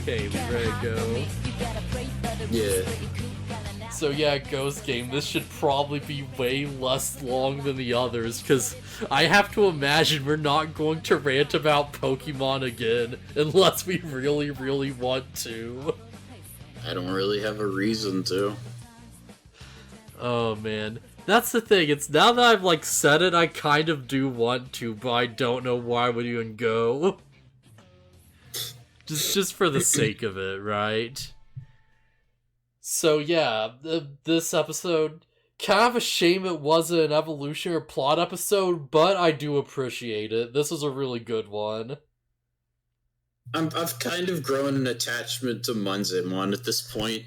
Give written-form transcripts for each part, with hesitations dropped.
Okay, we ready to go? Yeah. So yeah, Ghost Game, this should probably be way less long than the others, because I have to imagine we're not going to rant about Pokemon again, unless we really, really want to. I don't really have a reason to. Oh man. That's the thing, it's now that I've like said it, I kind of do want to, but I don't know why I would even go. Just for the sake of it, right? So yeah, this episode, kind of a shame it wasn't an evolution or plot episode, but I do appreciate it. This is a really good one. I've kind of grown an attachment to Munzemon at this point.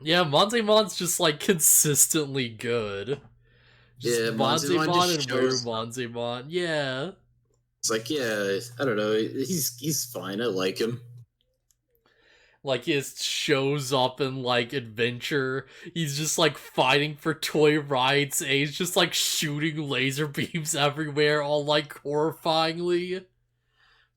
Yeah, Monzemon's just like consistently good. Just Yeah, Munzemon Monzemon just and Where shows. Monzemon, yeah. It's like, yeah, I don't know. He's fine. I like him. Like, he shows up in, like, Adventure. He's just, like, fighting for toy rights, and he's just, like, shooting laser beams everywhere, all, like, horrifyingly.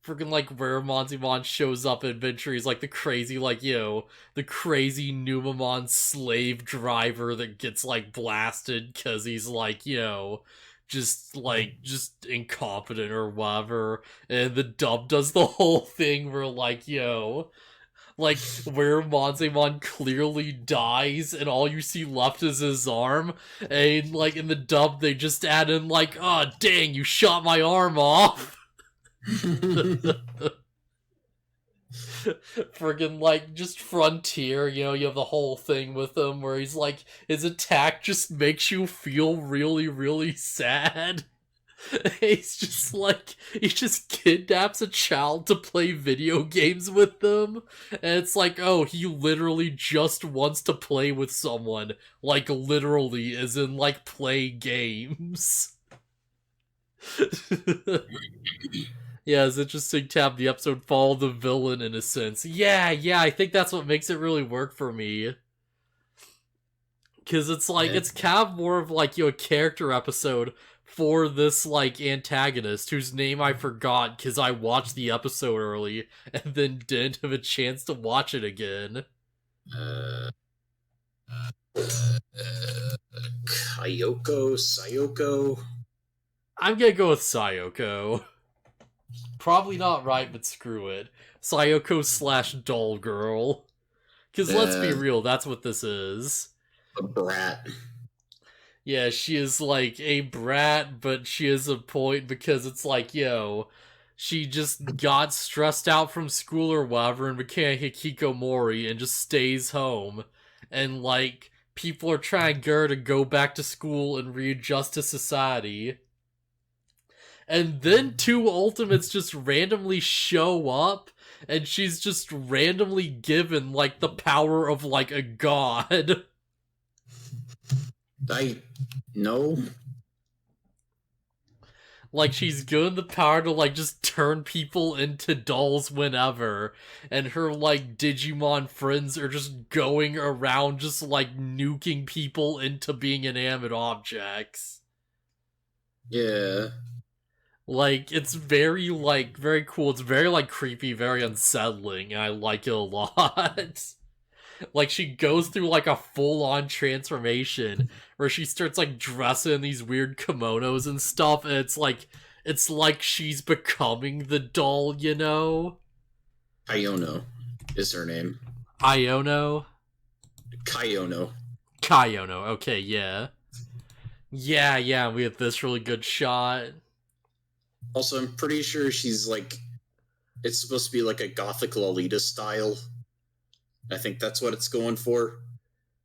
Freaking, like, where Monzemon shows up in Adventure, he's, like, the crazy, like, the crazy Numamon slave driver that gets, like, blasted because he's, like, just incompetent or whatever. And the dub does the whole thing where, like, like, where Monzemon clearly dies and all you see left is his arm, and, like, in the dub they just add in, like, oh, dang, you shot my arm off! Friggin', like, just Frontier, you have the whole thing with him where he's, like, his attack just makes you feel really, really sad. He's just like, he just kidnaps a child to play video games with them. And it's like, oh, he literally just wants to play with someone. Like, literally, as in, like, play games. Yeah, it's interesting to have the episode follow the villain in a sense. Yeah, I think that's what makes it really work for me. Because it's like, it's kind of more of like, a character episode for this, like, antagonist, whose name I forgot because I watched the episode early and then didn't have a chance to watch it again. Sayoko? I'm gonna go with Sayoko. Probably not right, but screw it. Sayoko slash doll girl. Because let's be real, that's what this is. A brat. Yeah, she is like a brat, but she is a point because it's like, she just got stressed out from school or whatever and became a hikikomori and just stays home. And like, people are trying to get her to go back to school and readjust to society. And then two ultimates just randomly show up, and she's just randomly given, like, the power of, like, a god. No. Like, she's given the power to, like, just turn people into dolls whenever. And her, like, Digimon friends are just going around just, like, nuking people into being inanimate objects. Yeah. Like, it's very, like, very cool. It's very, like, creepy, very unsettling, and I like it a lot. Like, she goes through, like, a full-on transformation where she starts, like, dressing in these weird kimonos and stuff, and it's like she's becoming the doll, Kayono is her name. Iono? Kayono. Okay, yeah. Yeah, we have this really good shot. Also, I'm pretty sure she's, like, it's supposed to be, like, a gothic Lolita style. I think that's what it's going for.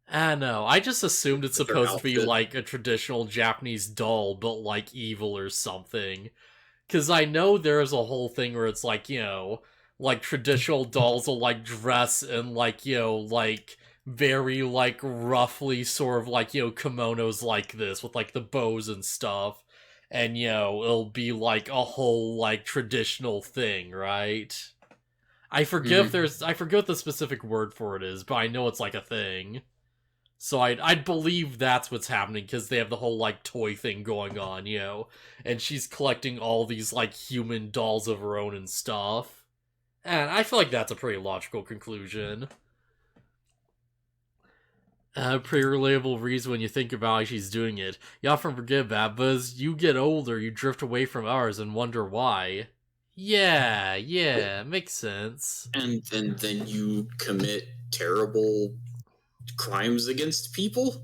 I know. I just assumed it's With her supposed to be outfit. like a traditional Japanese doll, but like evil or something. Because I know there's a whole thing where it's like, like traditional dolls will like dress in like, like very like roughly sort of like, kimonos like this with like the bows and stuff. And, it'll be like a whole like traditional thing, right? I forget if there's, I forget what the specific word for it is, but I know it's like a thing. So I'd believe that's what's happening because they have the whole like toy thing going on, and she's collecting all these like human dolls of her own and stuff. And I feel like that's a pretty logical conclusion. Pretty relatable reason when you think about how she's doing it. You often forget that, but as you get older, you drift away from ours and wonder why. Yeah, makes sense. And then you commit terrible crimes against people?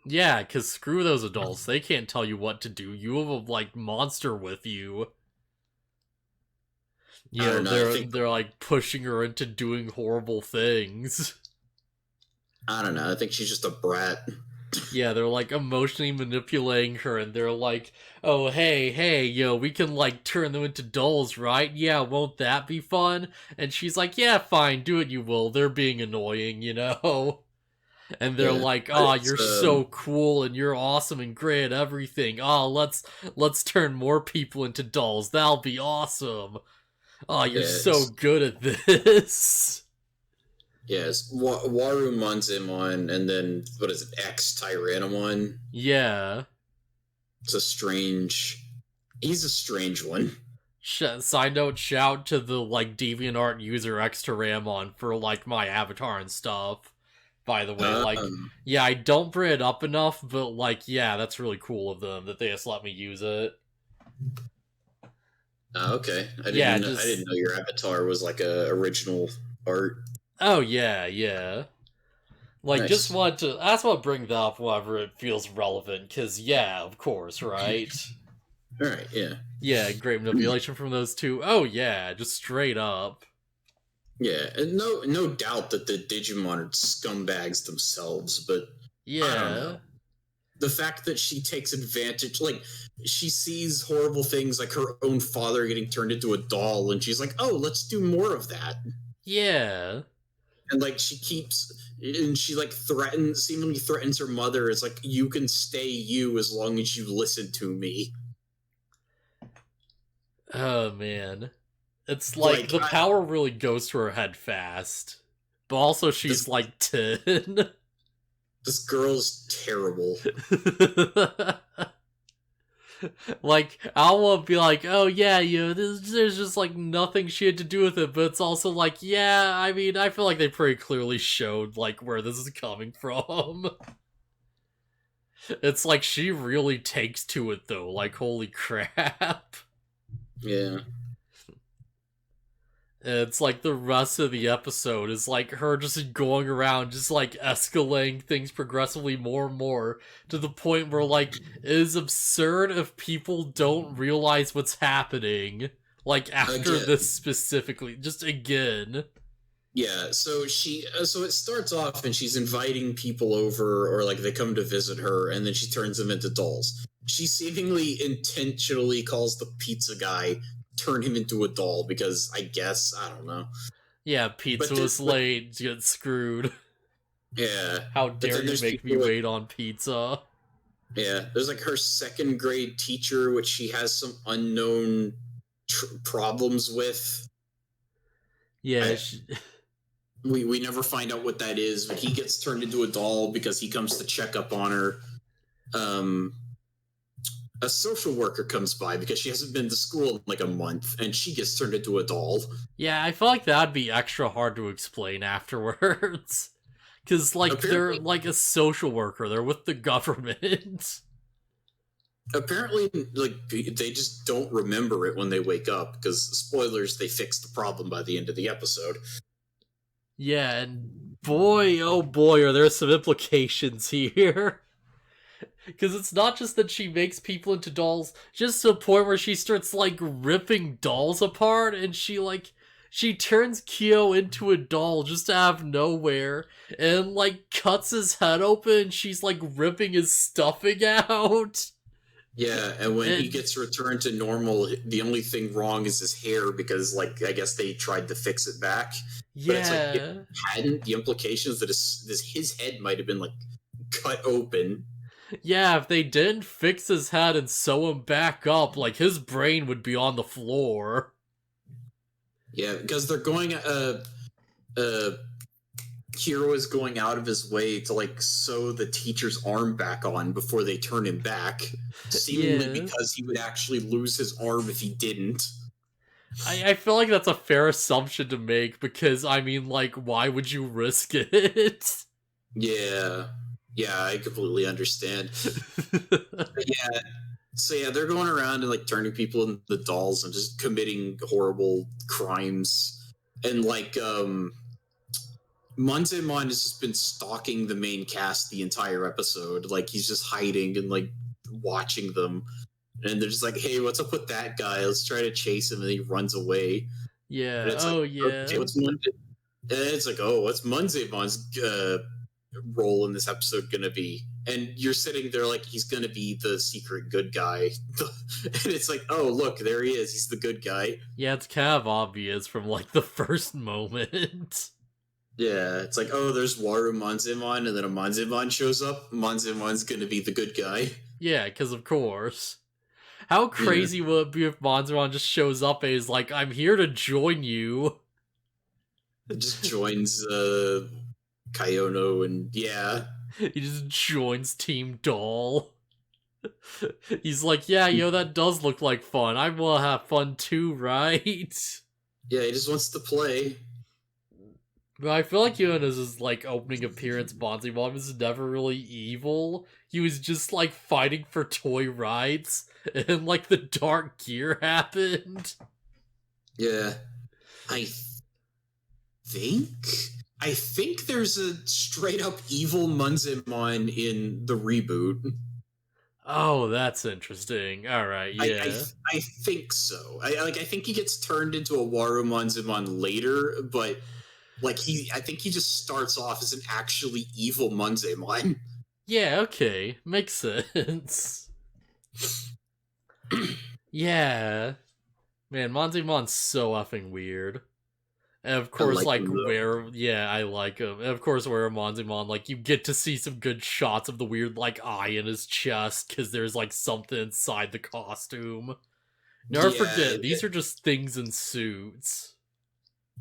Yeah, because screw those adults. They can't tell you what to do. You have a, like, monster with you. You I know, don't know. they're like pushing her into doing horrible things. I don't know. I think she's just a brat. Yeah, they're like emotionally manipulating her, and they're like, "Oh, hey, yo, we can like turn them into dolls, right? Yeah, won't that be fun?" And she's like, "Yeah, fine, do it, you will." They're being annoying, you know. And they're Yeah. like, "Oh, It's, you're so cool, and you're awesome and great at everything. Oh, let's turn more people into dolls. That'll be awesome. Oh, you're so yes. good at this." Yes. Warumonzimon, and then, what is it, X Tyrannomon? Yeah. It's a strange... He's a strange one. Side note, shout to the like DeviantArt user Extra Ramon for like my avatar and stuff. By the way, like, yeah, I don't bring it up enough, but like, yeah, that's really cool of them that they just let me use it. Okay. I Yeah, didn't know your avatar was like a original art. Oh yeah. Like, Nice. just want to. That's what bring that up whenever it feels relevant, because yeah, of course, right? All right. Yeah. Yeah, great manipulation from those two. Oh yeah, just straight up. Yeah, and no doubt that the Digimon are scumbags themselves, but I don't Yeah. know. The fact that she takes advantage, like, she sees horrible things like her own father getting turned into a doll, and she's like, oh, let's do more of that. Yeah. And, like, and she, like, seemingly threatens her mother. It's like, you can stay you as long as you listen to me. Oh man. It's like the power really goes to her head fast. But also she's like 10. This girl's terrible. Like, I will be like, oh yeah, there's just like nothing she had to do with it, but it's also like, yeah, I mean, I feel like they pretty clearly showed like where this is coming from. It's like she really takes to it though, like holy crap. Yeah. It's like the rest of the episode is like her just going around, just like escalating things progressively more and more to the point where like it is absurd if people don't realize what's happening. Like after this specifically, just again. Yeah, so so it starts off and she's inviting people over, or like they come to visit her, and then she turns them into dolls. She seemingly intentionally calls the pizza guy, turn him into a doll, because I guess, I don't know. Yeah, pizza was late, get screwed. Yeah. How dare you make me wait on pizza? Yeah, there's like her second grade teacher, which she has some unknown problems with. Yeah, we never find out what that is, but he gets turned into a doll because he comes to check up on her. A social worker comes by because she hasn't been to school in like a month, and she gets turned into a doll. Yeah, I feel like that'd be extra hard to explain afterwards. Because, like, apparently, they're like a social worker, they're with the government. Apparently, like, they just don't remember it when they wake up, because, spoilers, they fix the problem by the end of the episode. Yeah, and boy, oh boy, are there some implications here. Because it's not just that she makes people into dolls, just to the point where she starts, like, ripping dolls apart, and she turns Kiyo into a doll just out of nowhere, and, like, cuts his head open, and she's, like, ripping his stuffing out. Yeah, and when he gets returned to normal, the only thing wrong is his hair, because, like, I guess they tried to fix it back. Yeah. But it's like, it hadn't, the implications that his head might have been, like, cut open. Yeah, if they didn't fix his head and sew him back up, like, his brain would be on the floor. Yeah, because they're going, Hero is going out of his way to, like, sew the teacher's arm back on before they turn him back, seemingly because he would actually lose his arm if he didn't. I feel like that's a fair assumption to make because, I mean, like, why would you risk it? Yeah. Yeah, I completely understand. But yeah, so yeah, they're going around and like turning people into dolls and just committing horrible crimes. And like Monzemon has just been stalking the main cast the entire episode. Like he's just hiding and like watching them. And they're just like, "Hey, what's up with that guy? Let's try to chase him." And he runs away. And Yeah, it's like, oh "Okay, yeah. what's Monze?" And it's like, "Oh, what's Monzemon's role in this episode gonna be?" And you're sitting there like he's gonna be the secret good guy, and it's like, "Oh, look, there he is. He's the good guy." Yeah, it's kind of obvious from, like, the first moment. Yeah, it's like, "Oh, there's Waru Monzemon," and then a Monzemon shows up. Monzemon's gonna be the good guy. Yeah, because of course. How Yeah, crazy will it be if Monzeron just shows up and is like, I'm here to join you? it just joins Kayono, and yeah, He just joins Team Doll. He's like, yeah, yo, that does look like fun. I will have fun too, right? yeah, he just wants to play. But I feel like in his like opening appearance, Bonzimon was never really evil. He was just like fighting for toy rights, and like the dark gear happened. Yeah, I think I think there's a straight up evil Munzemon in the reboot. Oh, that's interesting. All right, yeah. I think so. I think he gets turned into a Waru Munzemon later, but like I think he just starts off as an actually evil Munzemon. Yeah, okay. Makes sense. Yeah. Man, Montemon's so effing weird. And of I course, like like, him though. where, yeah, I like him. And of course, where Montemon, like, you get to see some good shots of the weird, like, eye in his chest, because there's, like, something inside the costume. Never Yeah, forget, these are just things in suits.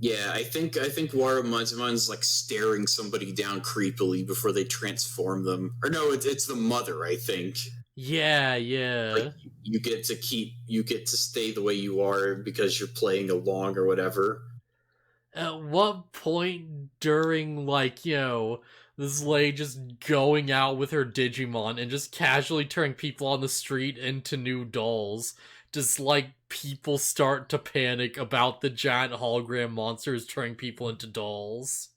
yeah. I think Waru Munzemon's like staring somebody down creepily before they transform them. Or no, it's the mother. I think. Yeah, Like yeah. you get to stay the way you are because you're playing along or whatever. At what point during, like, this lady just going out with her Digimon and just casually turning people on the street into new dolls, does, like, people start to panic about the giant hologram monsters turning people into dolls?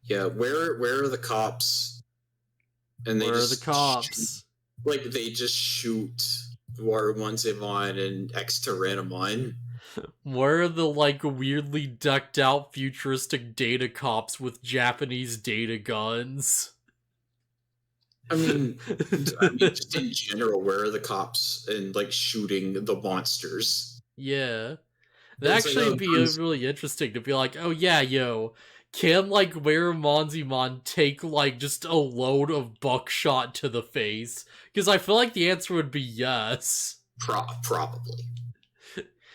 Yeah, where are the cops? And they Where are the just shoot, cops? like they just shoot Waru Munzemon and X Tyrannomon. Where are the, like, weirdly decked out futuristic data cops with Japanese data guns? Just in general, where are the cops and like shooting the monsters? Yeah. That'd It's like, actually oh, be really interesting to be like, oh yeah, yo, can like where Monzimon take like just a load of buckshot to the face? Because I feel like the answer would be yes. probably.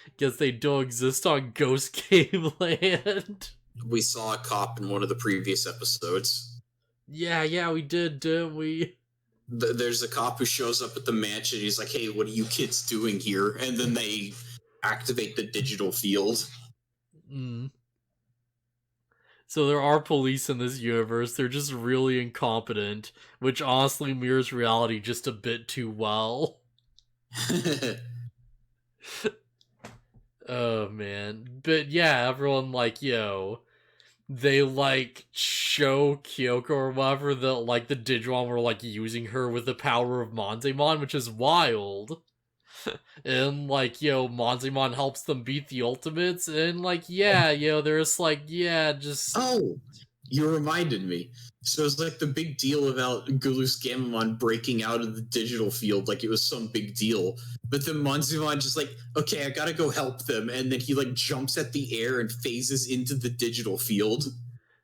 Because they don't exist on Ghost Game Land. We saw a cop in one of the previous episodes. Yeah, we did, didn't we? There's a cop who shows up at the mansion. He's like, "Hey, what are you kids doing here?" And then they activate the digital field. Mm. So there are police in this universe. They're just really incompetent, which honestly mirrors reality just a bit too well. Oh man. But yeah, everyone like, they like show Kyoko or whatever that like the Digimon were like using her with the power of Monzemon, which is wild. And like, Monzemon helps them beat the Ultimates, and like, yeah, they're just like, yeah, just Oh, you reminded me. So it's like the big deal about Gulus Gamamon breaking out of the digital field, like it was some big deal. But then Monzumon just like, okay, I gotta go help them, and then he like jumps at the air and phases into the digital field.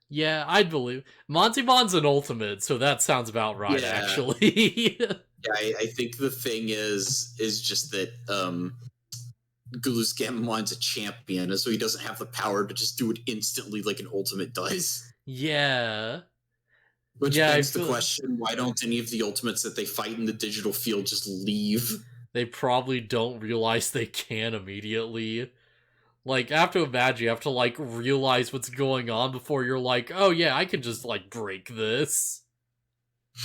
yeah, I'd believe Monzemon's an Ultimate, so that sounds about right, Yeah, actually. yeah. I think the thing is just that Gulus Gamamon's a champion, and so he doesn't have the power to just do it instantly like an ultimate does. Yeah. Which Yeah, I begs the feel question: why don't any of the ultimates that they fight in the digital field just leave? they probably don't realize they can immediately. Like, I have to imagine you have to, like, realize what's going on before you're like, oh yeah, I can just, like, break this.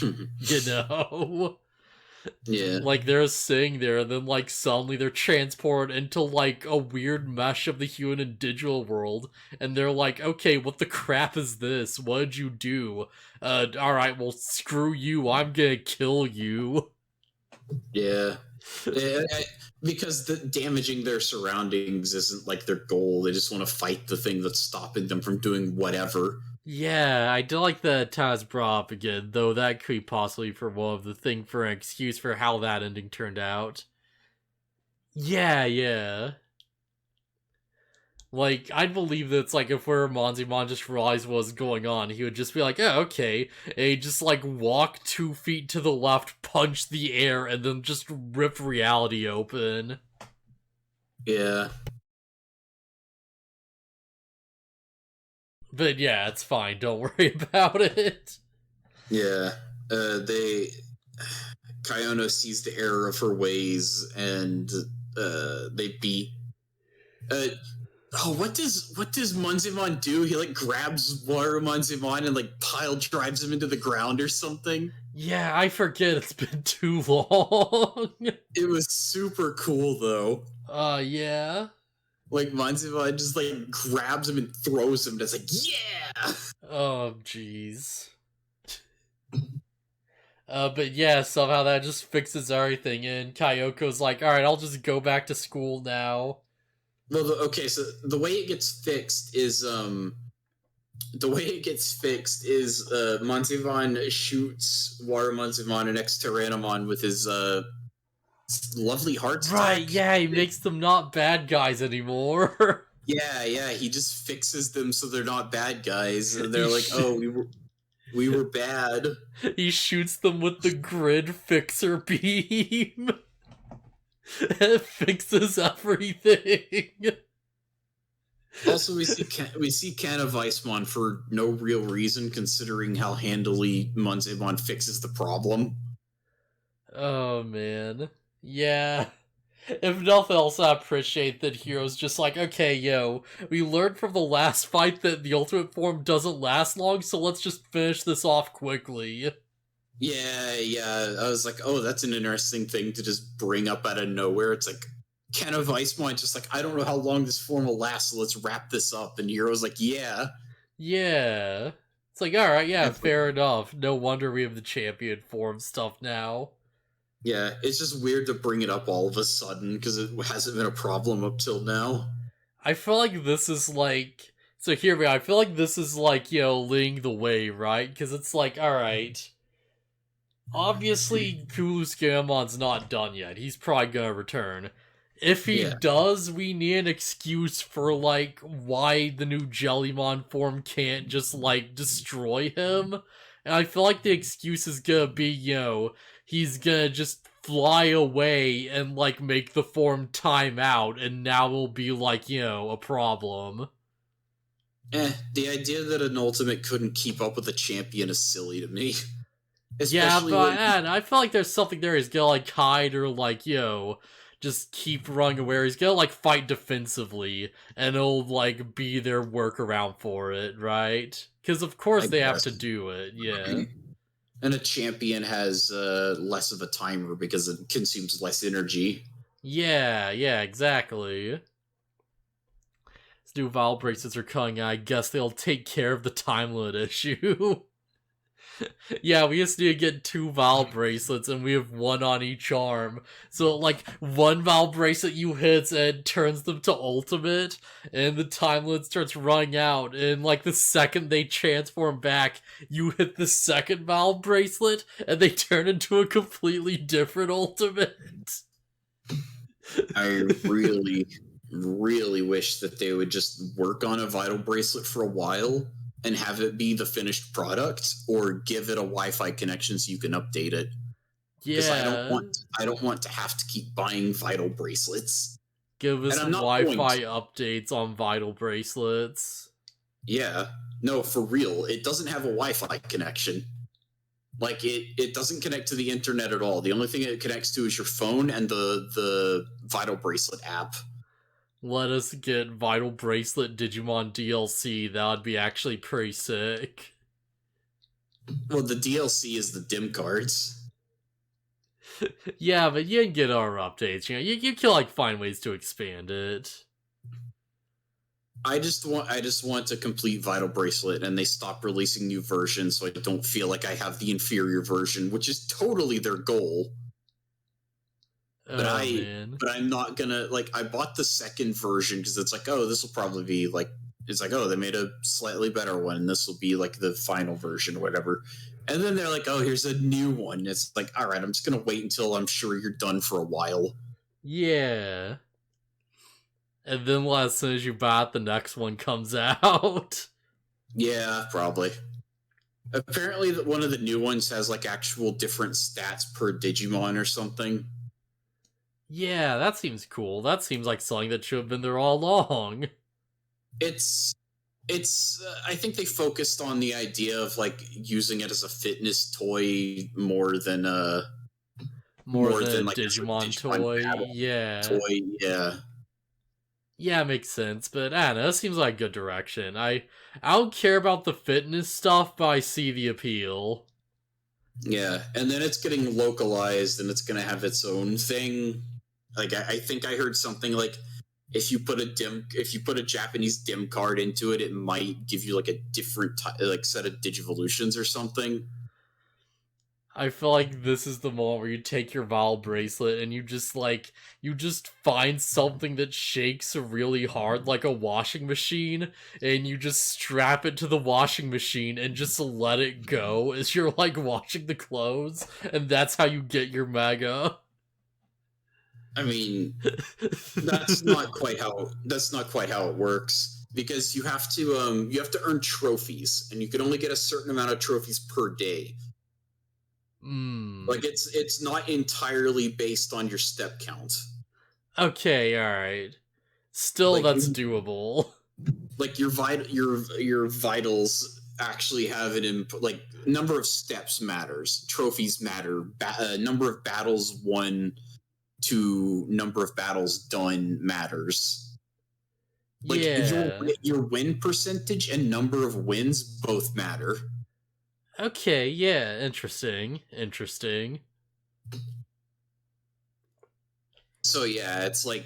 You know? Yeah. Like, they're sitting there, and then, like, suddenly they're transported into, like, a weird mesh of the human and digital world, and they're like, okay, what the crap is this? What did you do? Alright, well, screw you, I'm gonna kill you. Yeah. Because damaging their surroundings isn't like their goal. They just want to fight the thing that's stopping them from doing whatever. Yeah, I do like that Taz brought up again, though that could be possibly for one of the thing for an excuse for how that ending turned out. Yeah, yeah. Like, I'd believe that it's like if where Monzimon just realized what was going on, he would just be like, oh, okay. And he'd just like walk 2 feet to the left, punch the air, and then just rip reality open. Yeah. But yeah, it's fine. Don't worry about it. Yeah. Kyono sees the error of her ways, and they beat. What does Monzimon do? He like grabs Water Monzimon and like pile drives him into the ground or something. Yeah, I forget. It's been too long. It was super cool though. Yeah. Like Monzimon just like grabs him and throws him. And it's like, yeah. Oh, jeez. But yeah, somehow that just fixes everything, and Kyoko's like, alright, I'll just go back to school now. Well, okay, so the way it gets fixed is Monzimon shoots Water Monzimon and Ex Tyrannomon with his lovely heart Right, attack. yeah, he makes them not bad guys anymore. Yeah, he just fixes them so they're not bad guys. And they're like, oh, we were bad. He shoots them with the grid fixer beam. It fixes everything. Also, we see Canavismon for no real reason, considering how handily Monzimon fixes the problem. Oh man, yeah. If nothing else, I appreciate that Hero's just like, okay, yo, we learned from the last fight that the ultimate form doesn't last long, so let's just finish this off quickly. Yeah. I was like, oh, that's an interesting thing to just bring up out of nowhere. It's like, Canavismon just like, I don't know how long this form will last, so let's wrap this up. And Hero's like, yeah. Yeah. It's like, alright, yeah, fair enough. No wonder we have the champion form stuff now. Yeah, it's just weird to bring it up all of a sudden because it hasn't been a problem up till now. I feel like this is like... So hear me, I feel like this is like, leading the way, right? Because it's like, alright. Obviously, Kuluskamon's not done yet. He's probably gonna return. If he does, we need an excuse for, like, why the new Jellymon form can't just, like, destroy him. And I feel like the excuse is gonna be, he's gonna just fly away and, like, make the form time out, and now it'll be, like, a problem. The idea that an ultimate couldn't keep up with a champion is silly to me. Especially man, I feel like there's something there he's gonna, like, hide or, like, just keep running away. He's gonna, like, fight defensively, and it'll, like, be their workaround for it, right? Because, of course, they have to do it, yeah. And a champion has less of a timer because it consumes less energy. Yeah, exactly. These new Vile bracelets are coming, I guess they'll take care of the time limit issue. Yeah, we just need to get 2 Vile bracelets, and we have 1 on each arm. So, like, 1 Vile bracelet you hit and turns them to ultimate, and the time limit starts running out, and, like, the second they transform back, you hit the second Vile bracelet, and they turn into a completely different ultimate. I really, really wish that they would just work on a Vital Bracelet for a while and have it be the finished product, or give it a Wi-Fi connection so you can update it. Because I don't want to have to keep buying Vital Bracelets. Give us Wi-Fi updates on Vital Bracelets. Yeah, no, for real. It doesn't have a Wi-Fi connection. Like, it doesn't connect to the internet at all. The only thing it connects to is your phone and the Vital Bracelet app. Let us get Vital Bracelet Digimon DLC. That would be actually pretty sick. Well, the DLC is the dim cards. Yeah, but you can get our updates. You can like find ways to expand it. I just want to complete Vital Bracelet, and they stop releasing new versions, so I don't feel like I have the inferior version, which is totally their goal. But Oh man. I'm not gonna like. I bought the second version because it's like, oh, this will probably be like. It's like, oh, they made a slightly better one, and this will be like the final version or whatever. And then they're like, oh, here's a new one. It's like, all right, I'm just gonna wait until I'm sure you're done for a while. Yeah. And then as soon as you buy it, the next one comes out. Yeah, probably. Apparently, one of the new ones has like actual different stats per Digimon or something. Yeah, that seems cool. That seems like something that should have been there all along. It's I think they focused on the idea of like using it as a fitness toy More more than a than like as a Digimon Digimon toy. battle Yeah. toy. Yeah. Yeah, makes sense, but I don't know, that seems like a good direction. I don't care about the fitness stuff, but I see the appeal. Yeah, and then it's getting localized, and it's going to have its own thing. Like I think I heard something like if you put a Japanese dim card into it, it might give you like a different like set of Digivolutions or something. I feel like this is the moment where you take your Vowel bracelet and you just find something that shakes really hard like a washing machine, and you just strap it to the washing machine and just let it go as you're like washing the clothes, and that's how you get your mega. I mean, that's not quite how it works because you have to earn trophies, and you can only get a certain amount of trophies per day. Hmm. Like it's not entirely based on your step count. Okay, alright. Still, Like that's doable. like your vitals actually have an input. Like number of steps matters, trophies matter, number of battles won to number of battles done matters. Like Yeah. your win percentage and number of wins both matter. Okay, yeah, interesting. Interesting. So yeah, it's like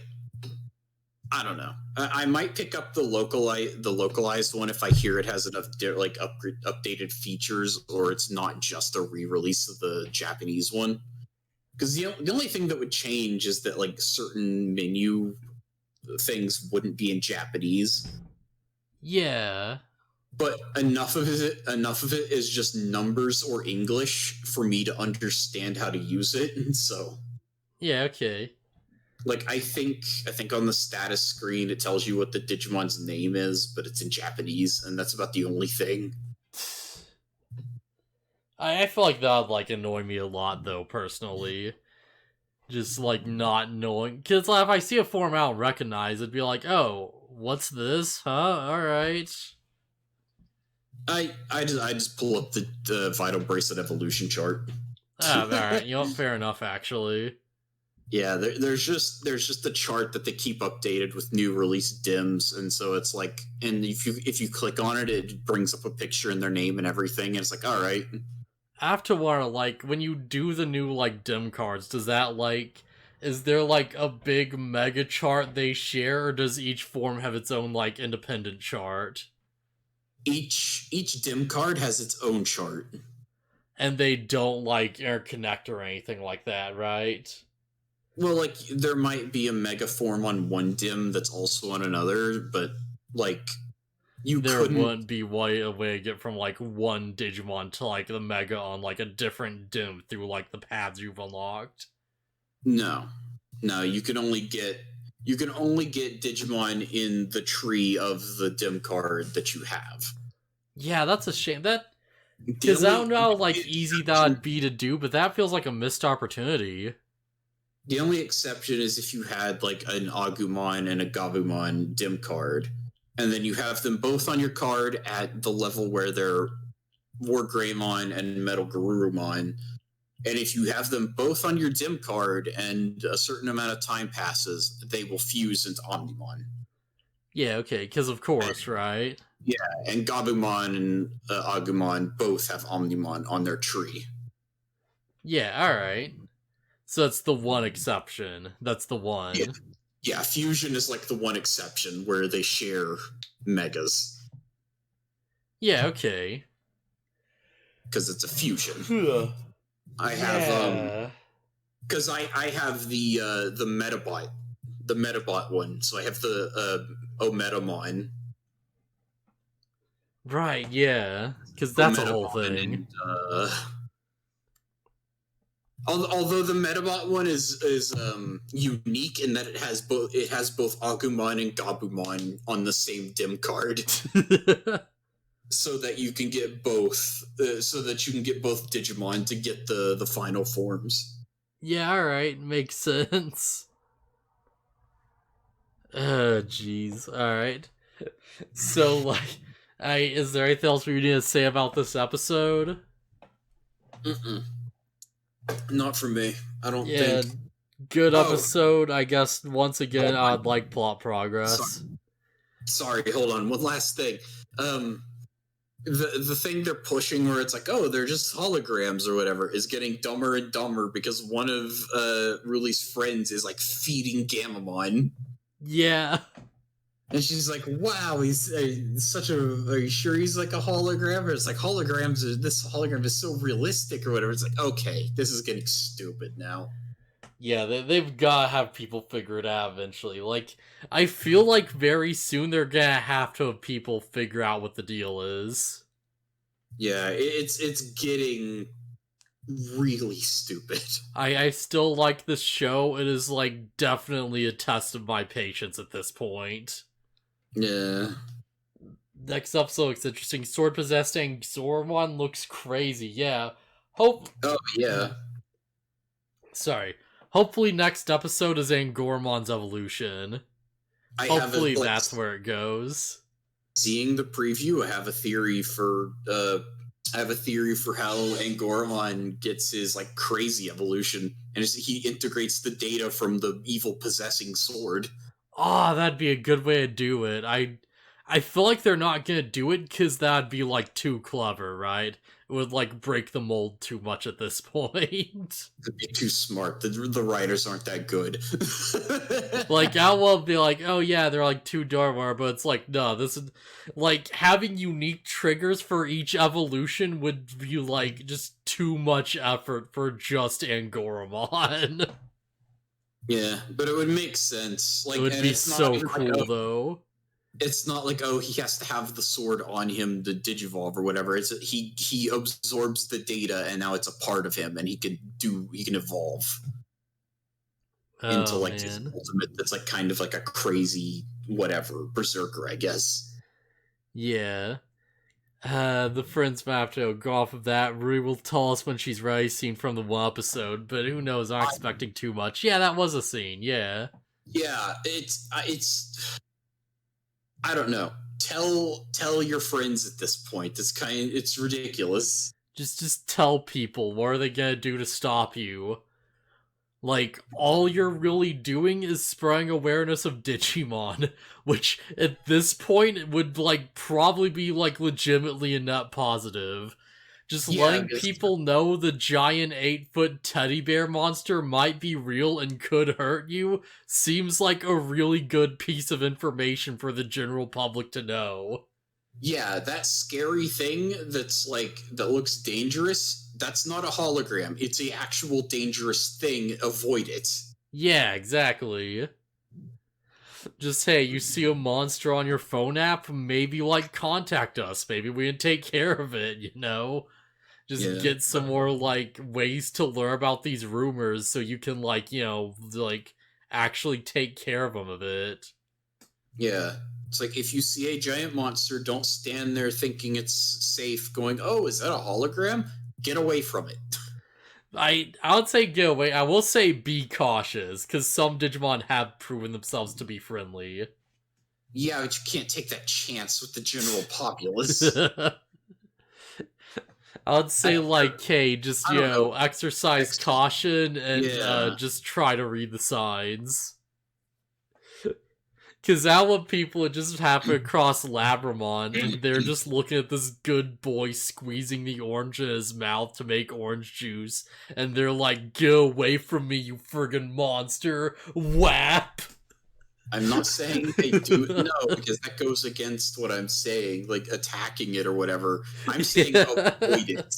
I don't know. I might pick up the localized one if I hear it has enough like updated features, or it's not just a re-release of the Japanese one. Because the only thing that would change is that like certain menu things wouldn't be in Japanese, Yeah. but enough of it is just numbers or English for me to understand how to use it. And so Yeah, okay. like I think on the status screen it tells you what the Digimon's name is, but it's in Japanese, and that's about the only thing. I feel like that would like annoy me a lot though, personally. Just like not knowing, because like, if I see a form I don't recognize, it'd be like, oh, what's this? Huh? All right. I just pull up the Vital Bracelet evolution chart. Ah, all right. You know, fair enough. Actually, Yeah, there's just a chart that they keep updated with new release dims, and so it's like, and if you click on it, it brings up a picture and their name and everything, and it's like, all right. I have to wonder, like, when you do the new like dim cards, does that like, is there like a big mega chart they share, or does each form have its own like independent chart? Each dim card has its own chart. And they don't like interconnect or anything like that, right? Well, like there might be a mega form on one dim that's also on another, but like you There couldn't. wouldn't be a way to get from like one Digimon to like the Mega on like a different dim through like the paths you've unlocked. No, no, you can only get Digimon in the tree of the dim card that you have. Yeah, that's a shame. That The because I don't only know how like easy exception, that'd be to do, but that feels like a missed opportunity. the only exception is if you had like an Agumon and a Gabumon dim card, and then you have them both on your card at the level where they're War Greymon and Metal Garurumon, And if you have them both on your dim card and a certain amount of time passes, they will fuse into Omnimon. Yeah, okay, because of course, right? Yeah, and Gabumon and Agumon both have Omnimon on their tree. Yeah, alright. So that's the one exception. That's the one. Yeah. Yeah, fusion is like the one exception where they share megas. Yeah, okay. Because it's a fusion. I Yeah. have because I have the Metabot one, so I have the Ometamon. Right, yeah. Because that's a whole Ometamon thing. and, although the Metabot one is unique in that it has both Agumon and Gabumon on the same dim card, so that you can get both Digimon to get the final forms. Yeah, alright, makes sense. Jeez, alright. So, like, is there anything else we need to say about this episode? Not for me. I don't Yeah, think. good episode. I guess, once again, I'd like plot progress. Sorry, hold on. One last thing. The thing they're pushing where it's like, oh, they're just holograms or whatever, is getting dumber and dumber because one of Ruli's friends is like feeding Gamamon. Yeah. And she's like, wow, he's such a... Are you sure he's like a hologram? Or it's like, this hologram is so realistic or whatever. It's like, okay, this is getting stupid now. Yeah, they've got to have people figure it out eventually. Like, I feel like very soon they're gonna have to have people figure out what the deal is. Yeah, it's getting really stupid. I still like this show. It is, like, definitely a test of my patience at this point. Yeah. Next episode looks interesting. Sword possessed Angormon looks crazy. Yeah. Oh, yeah. Sorry. Hopefully next episode is Angormon's evolution. Hopefully that's where it goes. Seeing the preview, I have a theory for how Angormon gets his like crazy evolution, and he integrates the data from the evil possessing sword. Oh, that'd be a good way to do it. I feel like they're not gonna do it because that'd be like too clever, right? It would like break the mold too much at this point. It'd be too smart. The writers aren't that good. Like, I will be like, oh yeah, they're like too Dharma, but it's like, no, this is like having unique triggers for each evolution would be like just too much effort for just Angoromon. Yeah, but it would make sense. Like, It would be so cool though. It's not like, oh, he has to have the sword on him to digivolve or whatever. It's he absorbs the data and now it's a part of him and he can evolve into like his ultimate. That's like kind of like a crazy whatever berserker, I guess. Yeah. The friends might have to go off of that. Rui will tell us when she's ready, scene from the one episode, but who knows, I'm expecting too much. Yeah, that was a scene, yeah. Yeah, it's I don't know. Tell your friends at this point. It's ridiculous. Just tell people, what are they gonna do to stop you? Like, all you're really doing is spreading awareness of Digimon, which at this point would like probably be like legitimately a net positive. Just letting people know the giant 8-foot teddy bear monster might be real and could hurt you seems like a really good piece of information for the general public to know. Yeah, that scary thing that looks dangerous, that's not a hologram. It's a actual dangerous thing. Avoid it. Yeah, exactly. Just, hey, you see a monster on your phone app? Maybe, like, contact us. Maybe we can take care of it, you know? Just get some more, like, ways to learn about these rumors so you can, like, you know, like, actually take care of them a bit. Yeah. It's like, if you see a giant monster, don't stand there thinking it's safe, going, oh, is that a hologram? Get away from it. I would say get away. I will say be cautious, because some Digimon have proven themselves to be friendly. Yeah, but you can't take that chance with the general populace. I'd say like, hey, just I don't know. exercise caution and Yeah. just try to read the signs. Cause that what people would just happen across Labramon, and they're just looking at this good boy squeezing the orange in his mouth to make orange juice, and they're like, "Get away from me, you friggin' monster!" Whap! I'm not saying they do it, no, because that goes against what I'm saying, like attacking it or whatever. I'm saying avoid it.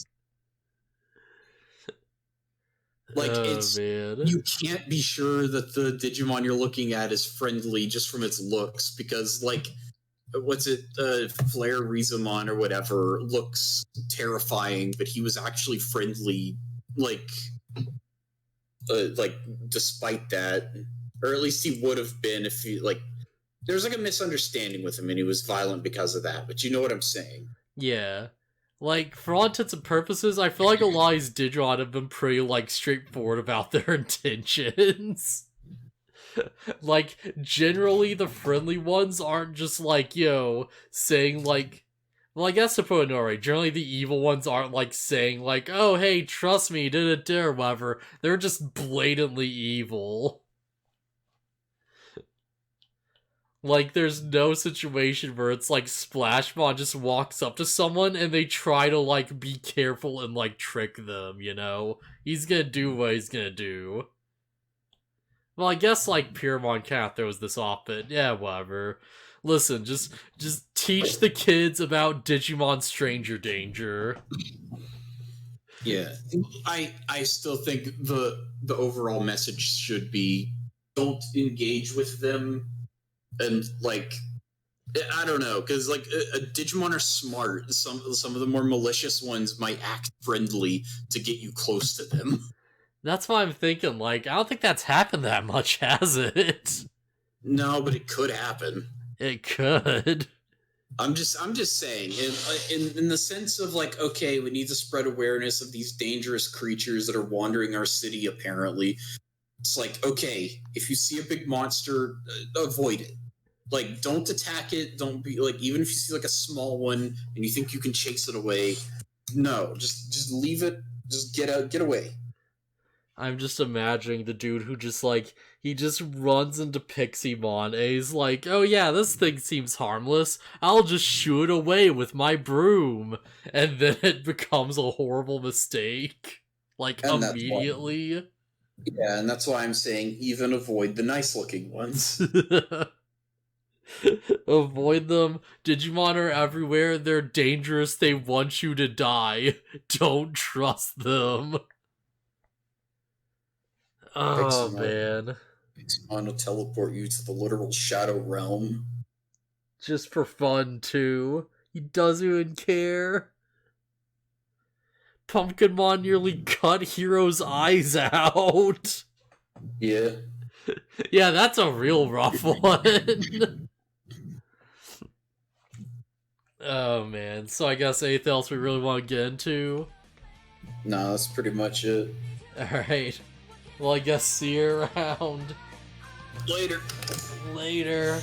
Like, man. you can't be sure that the Digimon you're looking at is friendly just from its looks, because, like, what's it, Flare Rizamon or whatever looks terrifying, but he was actually friendly, like, despite that. Or at least he would have been if he, like, there's like a misunderstanding with him and he was violent because of that, but you know what I'm saying. Yeah. Like, for all intents and purposes, I feel like a lot of these Digimon have been pretty, like, straightforward about their intentions. Like, generally, the friendly ones aren't just, like, saying, like... Well, I guess to put it in right, generally the evil ones aren't, like, saying, like, oh, hey, trust me, did it or whatever. They're just blatantly evil. Like, there's no situation where it's like Splashmon just walks up to someone and they try to, like, be careful and, like, trick them, you know? He's gonna do what he's gonna do. Well, I guess, like, Pyromon Cat throws this off, but yeah, whatever. Listen, just teach the kids about Digimon Stranger Danger. Yeah. I still think the overall message should be don't engage with them, and, like, I don't know, because, like, Digimon are smart. Some of the more malicious ones might act friendly to get you close to them. That's why I'm thinking, like, I don't think that's happened that much, has it? No, but it could happen. It could. I'm just saying, in the sense of, like, okay, we need to spread awareness of these dangerous creatures that are wandering our city. Apparently, it's like, okay, if you see a big monster, avoid it. Like, don't attack it. Don't be like, even if you see like a small one and you think you can chase it away, no, just leave it. Just get away. I'm just imagining the dude who just, like, he just runs into Pixiemon and he's like, oh yeah, this thing seems harmless. I'll just shoo it away with my broom. And then it becomes a horrible mistake. Like, And immediately. Yeah, and that's why I'm saying even avoid the nice-looking ones. Avoid them. Digimon are everywhere. They're dangerous. They want you to die. Don't trust them. Oh, man. Pixelmon will teleport you to the literal Shadow Realm. Just for fun, too. He doesn't even care. Pumpkinmon nearly cut Hero's eyes out. Yeah. Yeah, that's a real rough one. Oh, man. So I guess anything else we really want to get into? No, that's pretty much it. Alright. Well, I guess see you around. Later. Later.